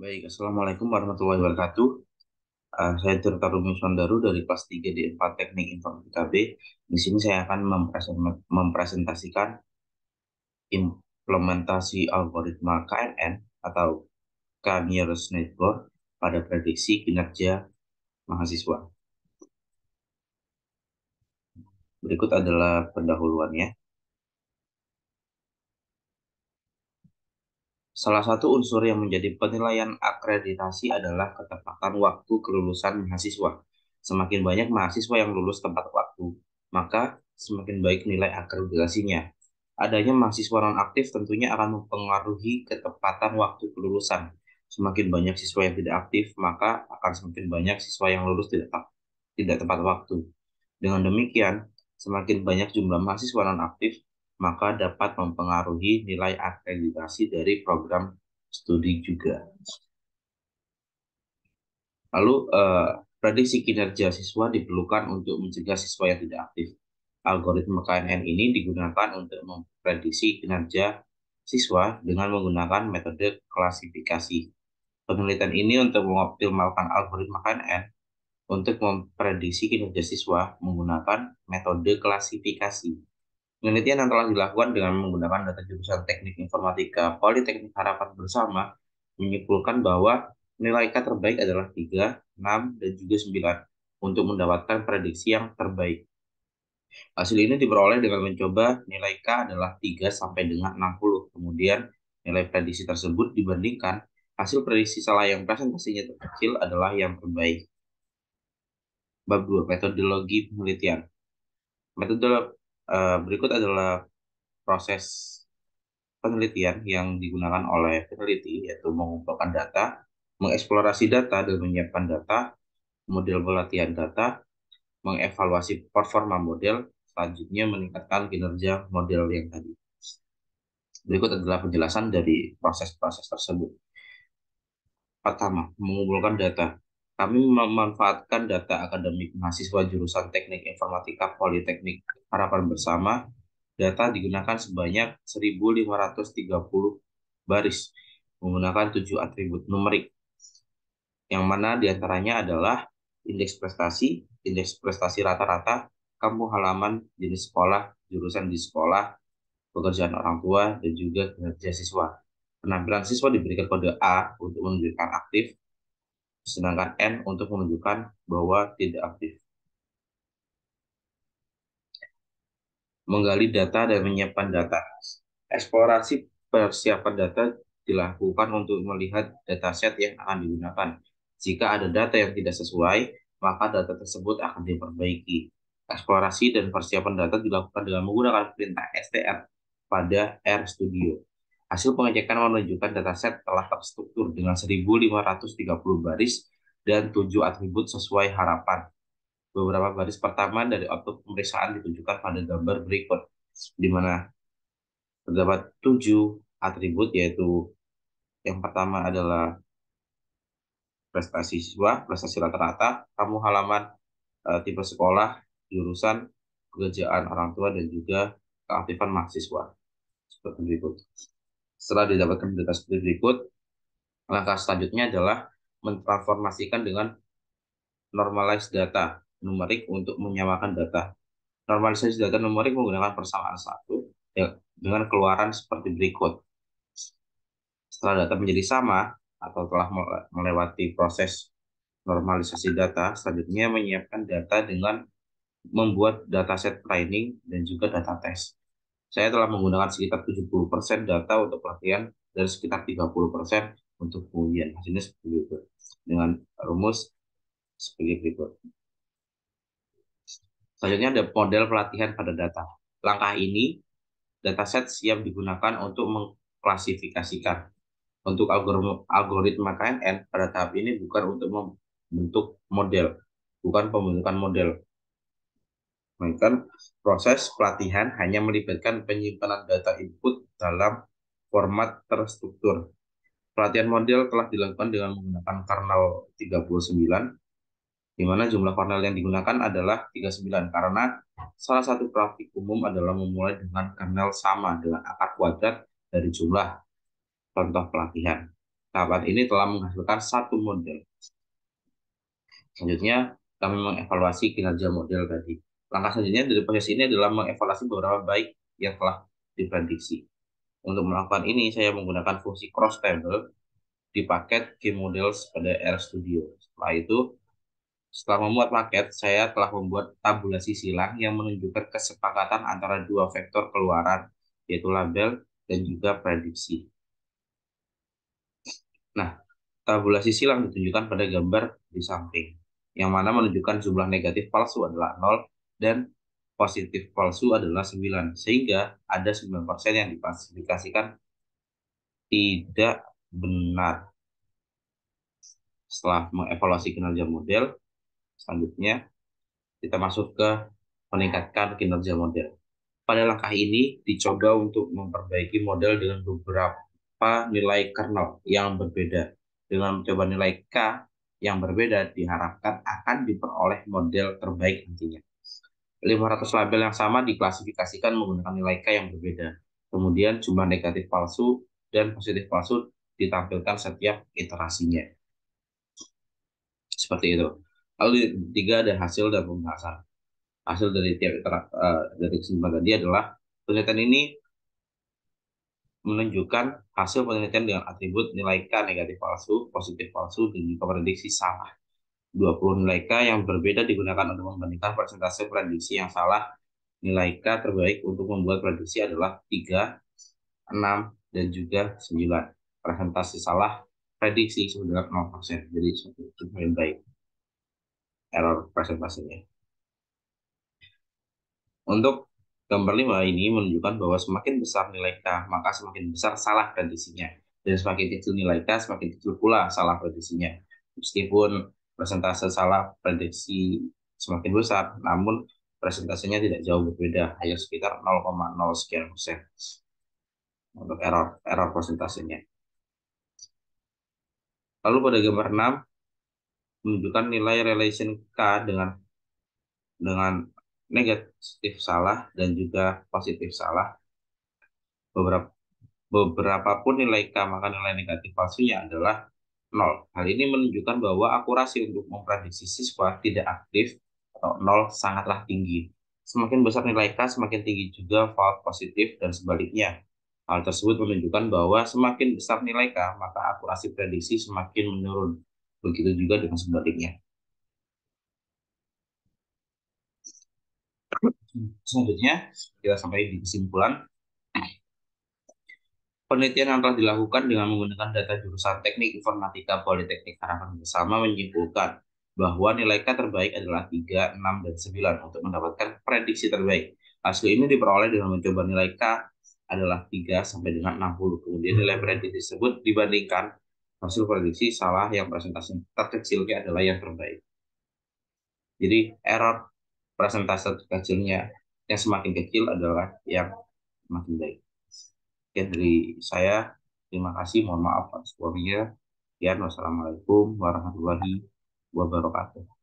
Baik, Assalamualaikum warahmatullahi wabarakatuh. Saya Tirta Rumi Sondaru dari kelas 3 di 4 Teknik Informatika B. Di sini saya akan mempresentasikan implementasi algoritma KNN atau K-Nearest Network pada prediksi kinerja mahasiswa. Berikut adalah pendahuluannya. Salah satu unsur yang menjadi penilaian akreditasi adalah ketepatan waktu kelulusan mahasiswa. Semakin banyak mahasiswa yang lulus tepat waktu, maka semakin baik nilai akreditasinya. Adanya mahasiswa nonaktif tentunya akan mempengaruhi ketepatan waktu kelulusan. Semakin banyak siswa yang tidak aktif, maka akan semakin banyak siswa yang lulus tidak tepat waktu. Dengan demikian, semakin banyak jumlah mahasiswa nonaktif, maka dapat mempengaruhi nilai akreditasi dari program studi juga. Lalu, prediksi kinerja siswa diperlukan untuk mencegah siswa yang tidak aktif. Algoritma KNN ini digunakan untuk memprediksi kinerja siswa dengan menggunakan metode klasifikasi. Penelitian ini untuk mengoptimalkan algoritma KNN untuk memprediksi kinerja siswa menggunakan metode klasifikasi. Penelitian yang telah dilakukan dengan menggunakan data jurusan Teknik Informatika Politeknik Harapan Bersama menyimpulkan bahwa nilai K terbaik adalah 3, 6, dan juga 9 untuk mendapatkan prediksi yang terbaik. Hasil ini diperoleh dengan mencoba nilai K adalah 3 sampai dengan 60. Kemudian nilai prediksi tersebut dibandingkan hasil prediksi salah yang presentasinya terkecil adalah yang terbaik. Bab 2, metodologi penelitian. Metode berikut adalah proses penelitian yang digunakan oleh peneliti, yaitu mengumpulkan data, mengeksplorasi data dan menyiapkan data, model pelatihan data, mengevaluasi performa model, selanjutnya meningkatkan kinerja model yang tadi. Berikut adalah penjelasan dari proses-proses tersebut. Pertama, mengumpulkan data. Kami memanfaatkan data akademik mahasiswa jurusan Teknik Informatika Politeknik Harapan Bersama. Data digunakan sebanyak 1.530 baris menggunakan 7 atribut numerik, yang mana diantaranya adalah indeks prestasi rata-rata, kampung halaman, jenis sekolah, jurusan di sekolah, pekerjaan orang tua, dan juga kinerja siswa. Penampilan siswa diberikan kode A untuk menunjukkan aktif, sedangkan N untuk menunjukkan bahwa tidak aktif. Menggali data dan menyiapkan data. Eksplorasi persiapan data dilakukan untuk melihat dataset yang akan digunakan. Jika ada data yang tidak sesuai, maka data tersebut akan diperbaiki. Eksplorasi dan persiapan data dilakukan dengan menggunakan perintah str pada RStudio. Hasil pengecekan menunjukkan dataset telah terstruktur dengan 1.530 baris dan 7 atribut sesuai harapan. Beberapa baris pertama dari output pemeriksaan ditunjukkan pada gambar berikut, di mana terdapat 7 atribut, yaitu yang pertama adalah prestasi siswa, prestasi rata-rata, kamu halaman, tipe sekolah, jurusan, pekerjaan orang tua, dan juga keaktifan mahasiswa. Seperti berikut. Setelah didapatkan data seperti berikut, langkah selanjutnya adalah mentransformasikan dengan normalized data numerik untuk menyamakan data. Normalisasi data numerik menggunakan persamaan satu ya, dengan keluaran seperti berikut. Setelah data menjadi sama atau telah melewati proses normalisasi data, selanjutnya menyiapkan data dengan membuat dataset training dan juga data test. Saya telah menggunakan sekitar 70% data untuk pelatihan dan sekitar 30% untuk pengujian. Hasilnya seperti itu. Dengan rumus seperti berikut. Selanjutnya ada model pelatihan pada data. Langkah ini, dataset siap digunakan untuk mengklasifikasikan. Untuk algoritma KNN pada tahap ini bukan untuk membentuk model, bukan pembentukan model. Melainkan proses pelatihan hanya melibatkan penyimpanan data input dalam format terstruktur. Pelatihan model telah dilakukan dengan menggunakan kernel 39, di mana jumlah kernel yang digunakan adalah 39 karena salah satu praktik umum adalah memulai dengan kernel sama dengan akar kuadrat dari jumlah contoh pelatihan. Tahapan ini telah menghasilkan satu model. Selanjutnya, kami mengevaluasi kinerja model tadi. Langkah selanjutnya dari proses ini adalah mengevaluasi beberapa baik yang telah diprediksi. Untuk melakukan ini, saya menggunakan fungsi cross table di paket Gmodels pada RStudio. Setelah itu, setelah memuat paket, saya telah membuat tabulasi silang yang menunjukkan kesepakatan antara dua vektor keluaran, yaitu label dan juga prediksi. Nah, tabulasi silang ditunjukkan pada gambar di samping, yang mana menunjukkan jumlah negatif palsu adalah 0 dan positif palsu adalah 9, sehingga ada 9% yang diklasifikasikan tidak benar. Setelah mengevaluasi kinerja model, selanjutnya kita masuk ke meningkatkan kinerja model. Pada langkah ini dicoba untuk memperbaiki model dengan beberapa nilai kernel yang berbeda. Dengan mencoba nilai K yang berbeda diharapkan akan diperoleh model terbaik nantinya. 500 label yang sama diklasifikasikan menggunakan nilai K yang berbeda. Kemudian jumlah negatif palsu dan positif palsu ditampilkan setiap iterasinya. Seperti itu. Lalu tiga ada hasil dan pembahasan. Hasil dari dari kesimpulan tadi adalah penelitian ini menunjukkan hasil penelitian dengan atribut nilai K negatif palsu, positif palsu, dan juga prediksi salah. 20 nilai K yang berbeda digunakan untuk membandingkan persentase prediksi yang salah. Nilai K terbaik untuk membuat prediksi adalah 3, 6, dan juga 9. Presentasi salah prediksi sebenarnya 0%. Jadi cukup baik error presentasinya. Untuk gambar 5 ini menunjukkan bahwa semakin besar nilai K, maka semakin besar salah prediksinya. Dan semakin kecil nilai K, semakin kecil pula salah prediksinya. Meskipun persentase salah prediksi semakin besar, namun presentasinya tidak jauh berbeda, hanya sekitar 0,0 sekian persen untuk error presentasinya. Lalu pada gambar 6 menunjukkan nilai relation K dengan negatif salah dan juga positif salah. Beberapa pun nilai K, maka nilai negatif palsunya adalah 0. Hal ini menunjukkan bahwa akurasi untuk memprediksi siswa tidak aktif atau 0 sangatlah tinggi. Semakin besar nilai K, semakin tinggi juga false positif dan sebaliknya. Hal tersebut menunjukkan bahwa semakin besar nilai K, maka akurasi prediksi semakin menurun. Begitu juga dengan sebaliknya. Selanjutnya, kita sampai di kesimpulan. Penelitian yang telah dilakukan dengan menggunakan data jurusan Teknik Informatika Politeknik Harapan Bersama menyimpulkan bahwa nilai K terbaik adalah 3, 6, dan 9 untuk mendapatkan prediksi terbaik. Hasil ini diperoleh dengan mencoba nilai K adalah 3 sampai dengan 60. Kemudian nilai prediksi tersebut dibandingkan hasil prediksi salah yang presentasi terkecilnya adalah yang terbaik. Jadi error presentasi terkecilnya yang semakin kecil adalah yang semakin baik. Sekian dari saya. Terima kasih. Mohon maaf atas waktunya. Wassalamualaikum warahmatullahi wabarakatuh.